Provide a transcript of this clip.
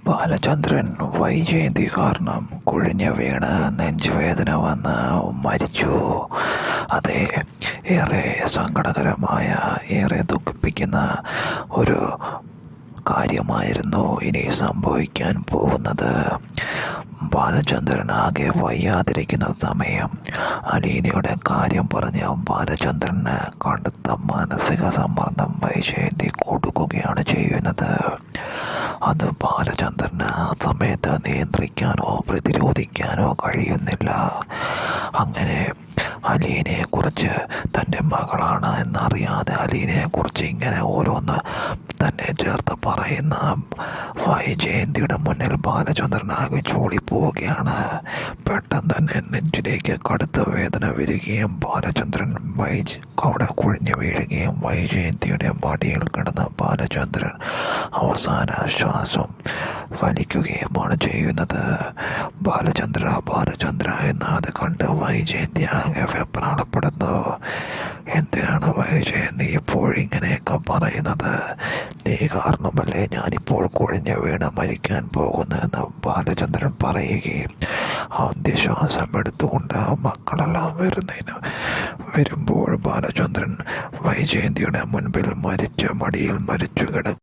ബാലചന്ദ്രൻ വൈജയന്തി കാരണം കുഴഞ്ഞു വീണ് നെഞ്ചുവേദന വന്ന് മരിച്ചു. അതെ, ഏറെ സങ്കടകരമായ, ഏറെ ദുഃഖിപ്പിക്കുന്ന ഒരു കാര്യമായിരുന്നു ഇനി സംഭവിക്കാൻ പോകുന്നത്. ബാലചന്ദ്രൻ ആകെ വയ്യാതിരിക്കുന്ന സമയം അലീനയുടെ കാര്യം പറഞ്ഞ് ബാലചന്ദ്രന് കടുത്ത മാനസിക സമ്മർദ്ദം വൈജയന്തി കൊടുക്കുകയാണ് ചെയ്യുന്നത്. അത് ബാലചന്ദ്രന് ആ സമയത്ത് നിയന്ത്രിക്കാനോ പ്രതിരോധിക്കാനോ കഴിയുന്നില്ല. അങ്ങനെ അലീനയെക്കുറിച്ച്, തൻ്റെ മകളാണ് എന്നറിയാതെ അലീനയെക്കുറിച്ച് ഇങ്ങനെ ഓരോന്ന് തന്നെ ചേർത്ത് പറയുന്ന വൈജയന്തിയുടെ മുന്നിൽ ബാലചന്ദ്രനാകെ ചൂളിപ്പോവുകയാണ്. പെട്ടെന്ന് തന്നെ നെഞ്ചിലേക്ക് കടുത്ത വേദന വരികയും ബാലചന്ദ്രൻ അവിടെ കുഴിഞ്ഞു വീഴുകയും വൈജയന്തിയുടെ മടിയിൽ കിടന്ന ബാലചന്ദ്രൻ അവസാന ശ്വാസം വലിക്കുകയുമാണ് ചെയ്യുന്നത്. ബാലചന്ദ്ര ബാലചന്ദ്ര എന്നത് കണ്ട് വൈജയന്തി ആകെ വെപ്രാളപ്പെടുന്നു. എന്തിനാണ് വൈജയന്തി ഇപ്പോഴിങ്ങനെയൊക്കെ പറയുന്നത്? നീ കാരണമല്ലേ ഞാനിപ്പോൾ കുഴിഞ്ഞു വീണ് മരിക്കാൻ പോകുന്നതെന്ന് ബാലചന്ദ്രൻ പറയുകയും അന്ത്യശ്വാസം എടുത്തുകൊണ്ട് മക്കളെല്ലാം വരുമ്പോൾ ബാലചന്ദ്രൻ വൈജയന്തിയുടെ മുൻപിൽ മടിയിൽ മരിച്ചു കിടക്കും.